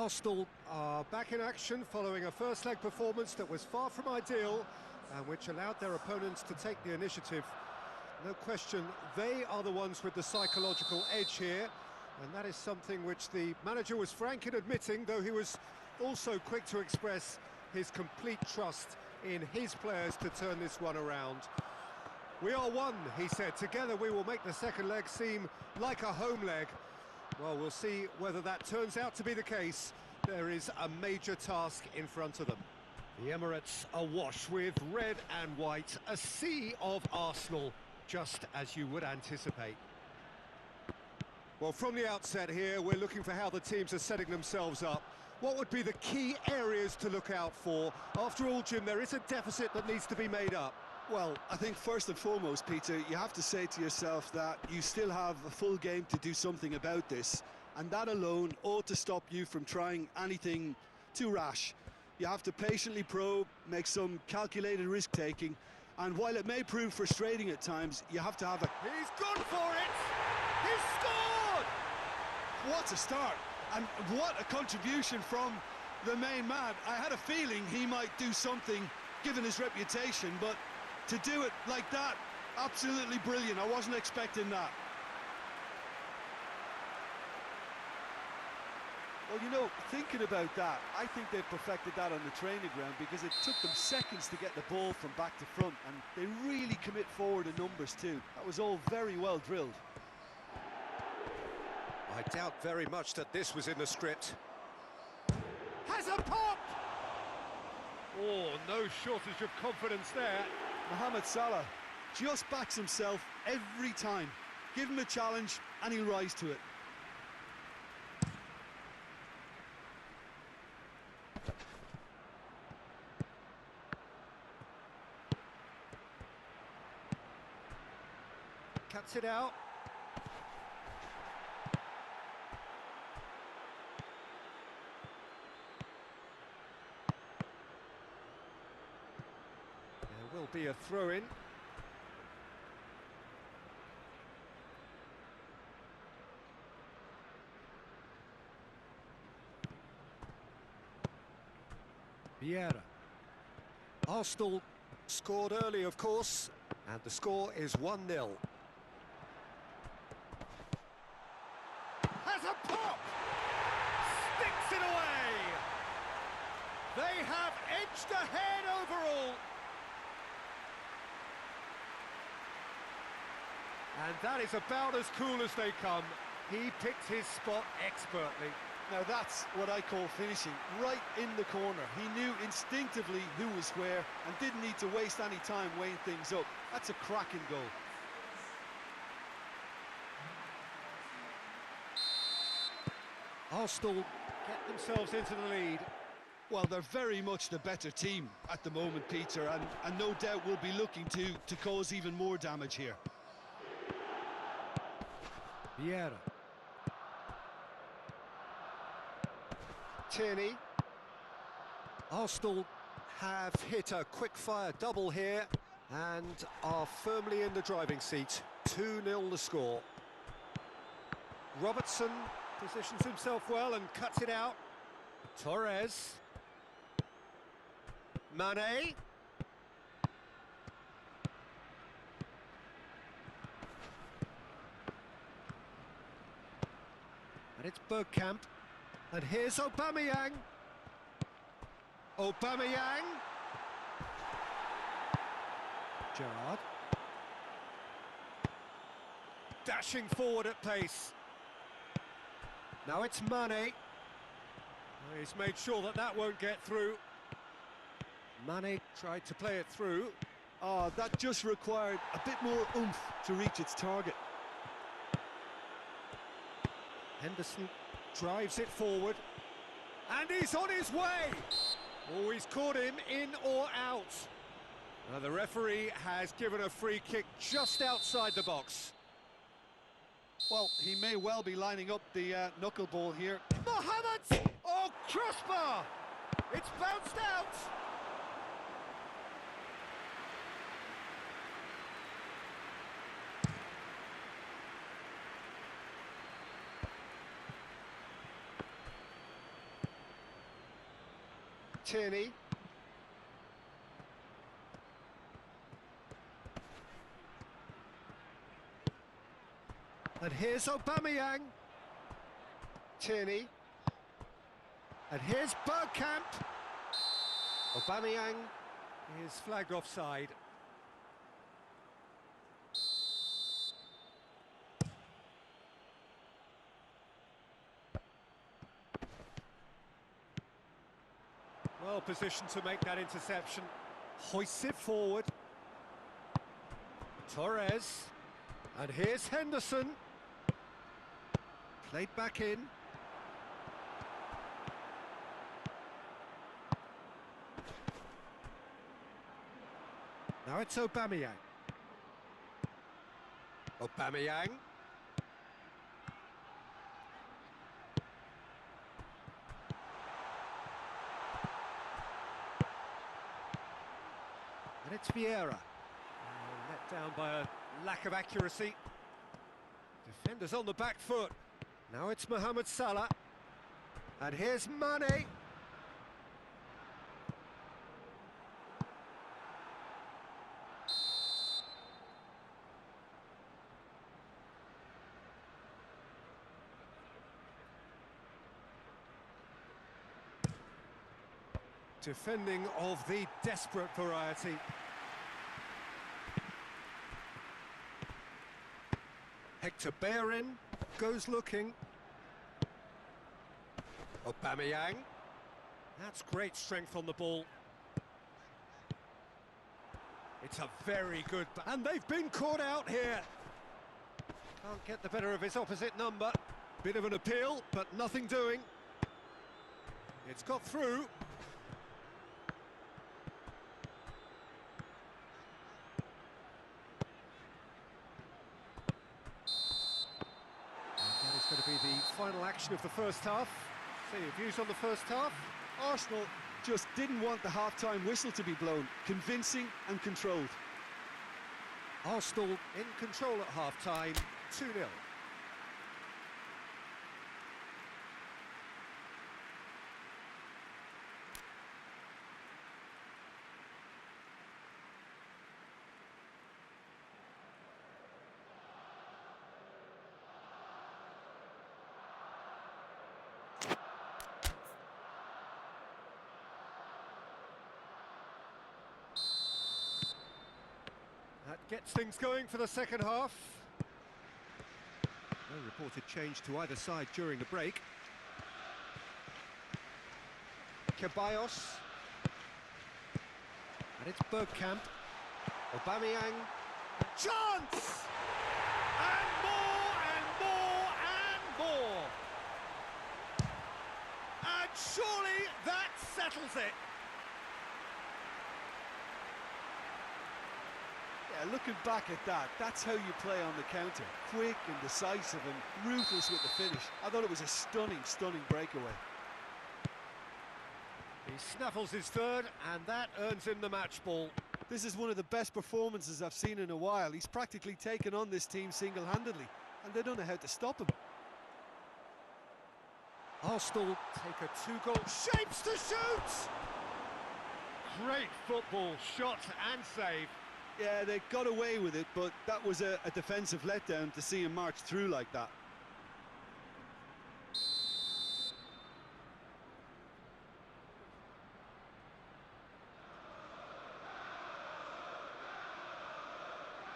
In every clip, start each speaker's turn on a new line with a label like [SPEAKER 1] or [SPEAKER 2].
[SPEAKER 1] Arsenal are back in action following a first leg performance that was far from ideal and which allowed their opponents to take the initiative. No question, they are the ones with the psychological edge here, and that is something which the manager was frank in admitting, though he was also quick to express his complete trust in his players to turn this one around. "We are one," he said. "Together we will make the second leg seem like a home leg." Well, we'll see whether that turns out to be the case. There is a major task in front of them. The Emirates awash with red and white, a sea of Arsenal, just as you would anticipate. Well, from the outset here, we're looking for how the teams are setting themselves up. What would be the key areas to look out for? After all, Jim, there is a deficit that needs to be made up.
[SPEAKER 2] Well, I think first and foremost, Peter, you have to say to yourself that you still have a full game to do something about this, and that alone ought to stop you from trying anything too rash. You have to patiently probe, make some calculated risk-taking, and while it may prove frustrating at times, you have to have a...
[SPEAKER 1] He's gone for it! He's scored!
[SPEAKER 2] What a start, and what a contribution from the main man. I had a feeling he might do something, given his reputation, but to do it like that, absolutely brilliant. I wasn't expecting that. Well, you know, thinking about that, I think they've perfected that on the training ground because it took them seconds to get the ball from back to front, and they really commit forward in numbers too. That was all very well drilled.
[SPEAKER 1] I doubt very much that this was in the script. Has a pop! Oh, no shortage of confidence there.
[SPEAKER 2] Mohamed Salah just backs himself every time. Give him a challenge and he'll rise to it.
[SPEAKER 1] Cuts it out. There will be a throw-in. Vieira. Arsenal scored early, of course, and the score is 1-0. Has a pop! Sticks it away! They have edged ahead overall. And that is about as cool as they come. He picked his spot expertly.
[SPEAKER 2] Now that's what I call finishing, right in the corner. He knew instinctively who was where and didn't need to waste any time weighing things up. That's a cracking goal.
[SPEAKER 1] Arsenal get themselves into the lead.
[SPEAKER 2] Well, they're very much the better team at the moment, Peter, and no doubt will be looking to cause even more damage here.
[SPEAKER 1] Vieira. Tierney. Arsenal have hit a quick-fire double here and are firmly in the driving seat. 2-0 the score. Robertson positions himself well and cuts it out. Torres. Mane. And it's Bergkamp. And here's Aubameyang. Aubameyang. Gerrard. Dashing forward at pace. Now it's Mane. He's made sure that that won't get through. Mane tried to play it through.
[SPEAKER 2] Oh, that just required a bit more oomph to reach its target.
[SPEAKER 1] Henderson drives it forward. And he's on his way! Oh, he's caught him in or out. Now, the referee has given a free kick just outside the box.
[SPEAKER 2] Well, he may well be lining up the knuckleball here.
[SPEAKER 1] Mohamed! Oh, crossbar! It's bounced out! Tierney. And here's Aubameyang. Tierney. And here's Bergkamp. Aubameyang is flagged offside. Well positioned to make that interception. Hoists it forward. Torres. And here's Henderson. Played back in. Now it's Aubameyang. Aubameyang. And it's Vieira. Let down by a lack of accuracy. Defenders on the back foot. Now it's Mohamed Salah. And here's Mane. Defending of the desperate variety. Hector Bellerin goes looking. Aubameyang. That's great strength on the ball. It's a very good... And they've been caught out here. Can't get the better of his opposite number. Bit of an appeal, but nothing doing. It's got through. Going to be the final action of the first half. So your views on the first half?
[SPEAKER 2] Arsenal just didn't want the half-time whistle to be blown. Convincing and controlled.
[SPEAKER 1] Arsenal in control at half-time, 2-0. That gets things going for the second half. No reported change to either side during the break. Ceballos. And it's Bergkamp. Aubameyang. Chance! And more, and more, and more! And surely that settles it.
[SPEAKER 2] Yeah, looking back at that, that's how you play on the counter. Quick and decisive and ruthless with the finish. I thought it was a stunning, stunning breakaway.
[SPEAKER 1] He snaffles his third, and that earns him the match ball.
[SPEAKER 2] This is one of the best performances I've seen in a while. He's practically taken on this team single-handedly, and they don't know how to stop him.
[SPEAKER 1] Arsenal take a two-goal... Shapes to shoot! Great football, shot and save.
[SPEAKER 2] Yeah, they got away with it, but that was a defensive letdown to see him march through like that.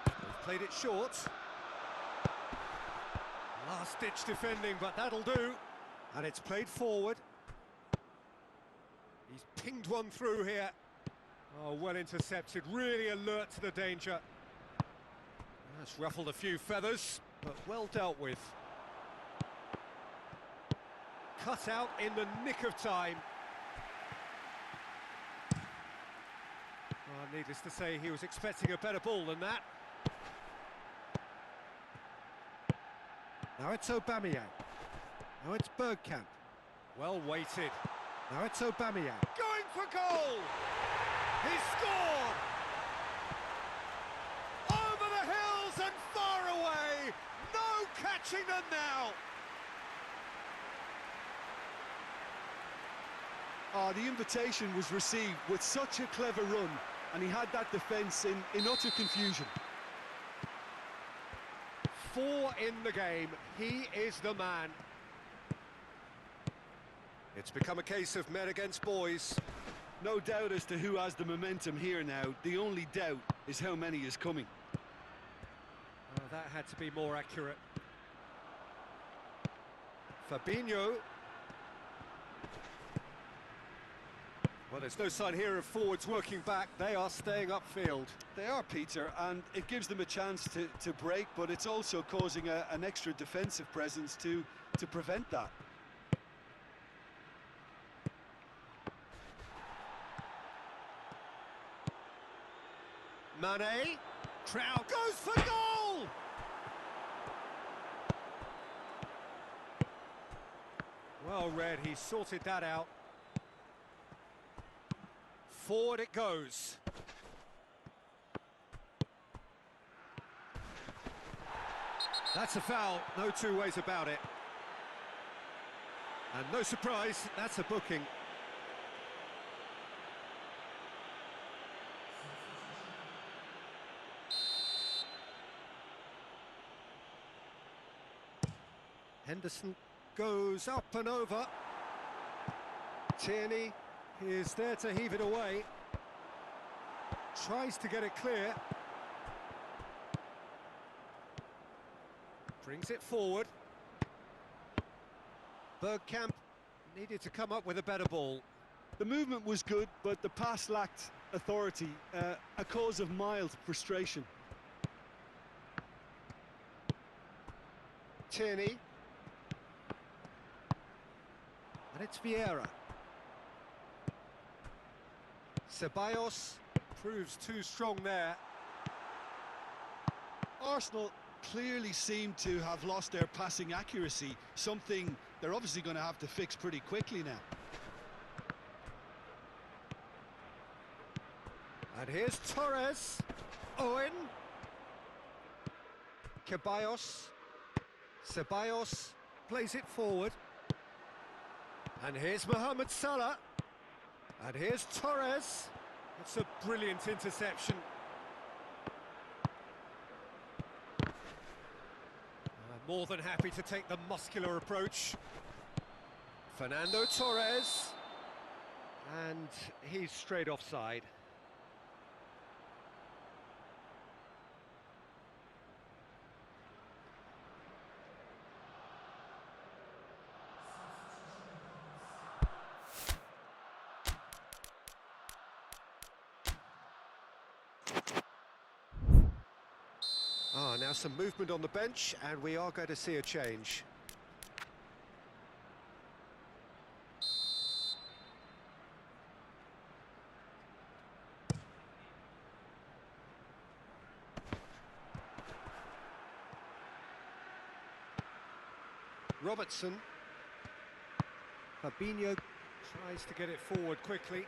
[SPEAKER 1] They've played it short. Last-ditch defending, but that'll do. And it's played forward. He's pinged one through here. Oh, well intercepted, really alert to the danger. That's ruffled a few feathers, but well dealt with. Cut out in the nick of time. Oh, needless to say, he was expecting a better ball than that. Now it's Aubameyang. Now it's Bergkamp. Well weighted. Now it's Aubameyang. Going for goal! He scored! Over the hills and far away! No catching them now!
[SPEAKER 2] Oh, the invitation was received with such a clever run, and he had that defence in utter confusion.
[SPEAKER 1] 4 in the game, he is the man. It's become a case of men against boys.
[SPEAKER 2] No doubt as to who has the momentum here now. The only doubt is how many is coming.
[SPEAKER 1] Oh, that had to be more accurate. Fabinho. Well, there's no sign here of forwards working back. They are staying upfield.
[SPEAKER 2] They are, Peter, and it gives them a chance to break, but it's also causing an extra defensive presence to prevent that.
[SPEAKER 1] Mane. Trout goes for goal! Well read, he sorted that out. Forward it goes. That's a foul, no two ways about it. And no surprise, that's a booking. Henderson goes up and over. Tierney is there to heave it away. Tries to get it clear. Brings it forward. Bergkamp needed to come up with a better ball.
[SPEAKER 2] The movement was good, but the pass lacked authority, a cause of mild frustration.
[SPEAKER 1] Tierney. And it's Vieira. Ceballos proves too strong there.
[SPEAKER 2] Arsenal clearly seem to have lost their passing accuracy, something they're obviously going to have to fix pretty quickly now.
[SPEAKER 1] And here's Torres. Owen. Ceballos. Ceballos plays it forward. And here's Mohamed Salah. And here's Torres. That's a brilliant interception. More than happy to take the muscular approach. Fernando Torres. And he's straight offside. Now some movement on the bench, and we are going to see a change. Robertson. Fabinho tries to get it forward quickly.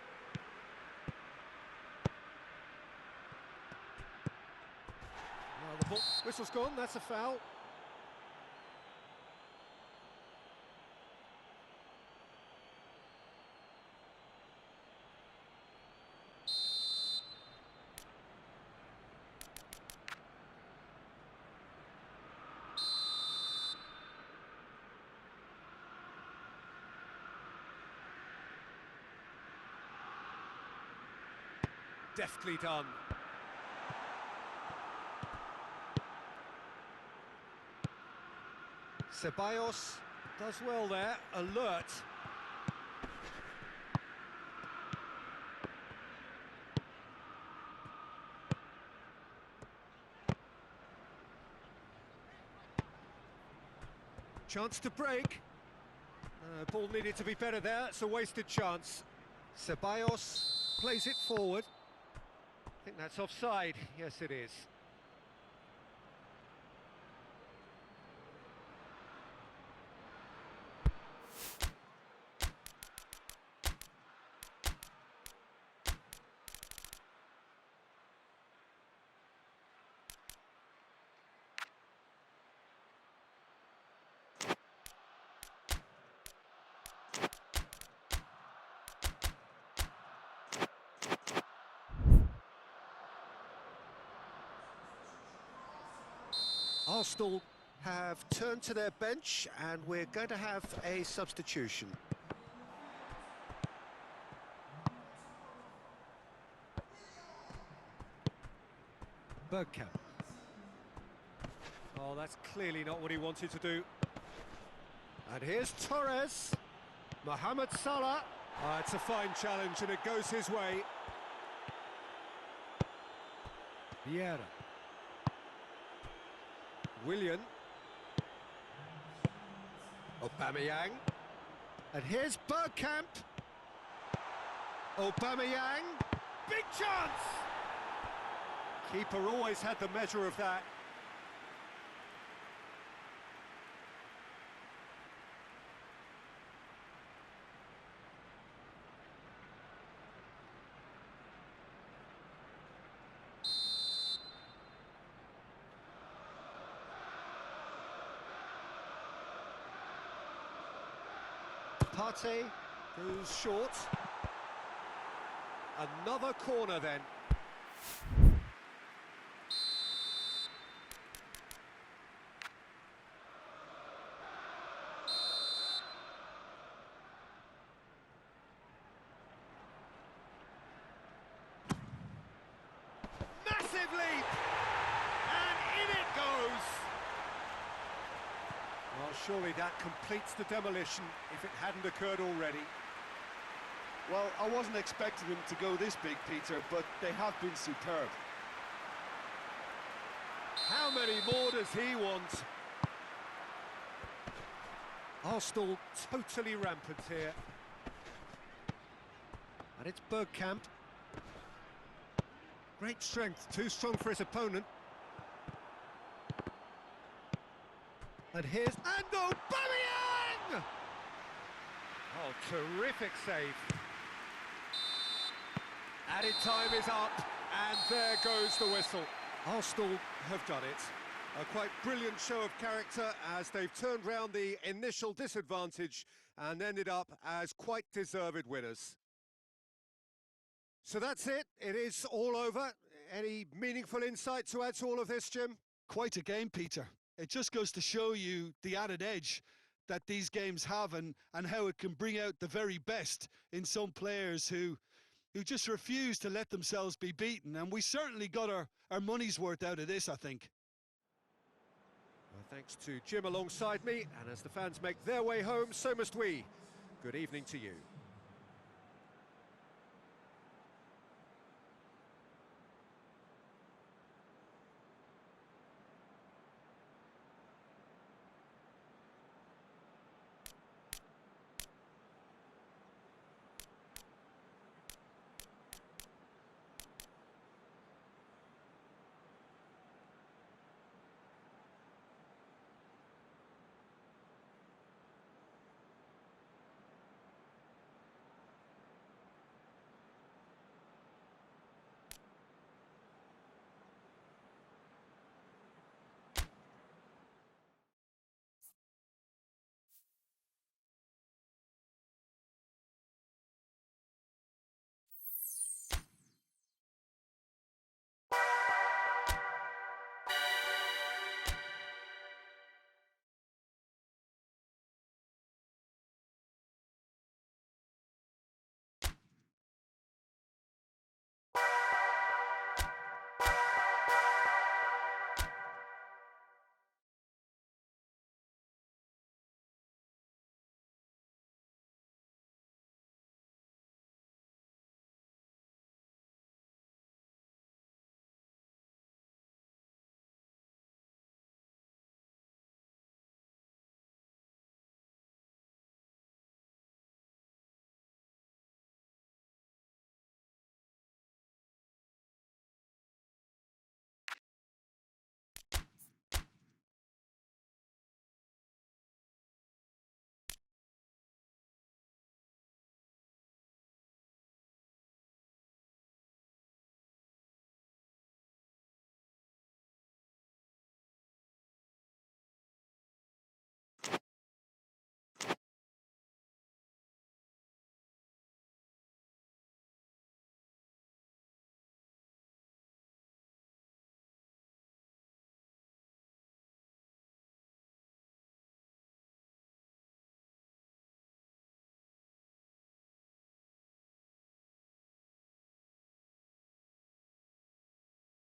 [SPEAKER 1] The ball, whistle's gone, that's a foul. Deftly done. Ceballos does well there, alert. Chance to break. Ball needed to be better there, it's a wasted chance. Ceballos plays it forward. I think that's offside, yes it is. Arsenal have turned to their bench and we're going to have a substitution. Bergkamp. Oh, that's clearly not what he wanted to do. And here's Torres. Mohamed Salah. Oh, it's a fine challenge and it goes his way. Vieira. Willian. Aubameyang. And here's Bergkamp. Aubameyang. Big chance! Keeper always had the measure of that. Partey goes short. Another corner then. Massive leap! And in it goes! Well, surely that completes the demolition if it hadn't occurred already.
[SPEAKER 2] Well, I wasn't expecting them to go this big, Peter, but they have been superb.
[SPEAKER 1] How many more does he want? Arsenal totally rampant here. And it's Bergkamp. Great strength, too strong for his opponent. And here's... And Aubameyang! Oh, terrific save. Added time is up, and there goes the whistle. Arsenal have done it. A quite brilliant show of character as they've turned round the initial disadvantage and ended up as quite deserved winners. So that's it. It is all over. Any meaningful insight to add to all of this, Jim?
[SPEAKER 2] Quite a game, Peter. It just goes to show you the added edge that these games have and how it can bring out the very best in some players who just refuse to let themselves be beaten. And we certainly got our money's worth out of this, I think.
[SPEAKER 1] Well, thanks to Jim alongside me, and as the fans make their way home, so must we. Good evening to you.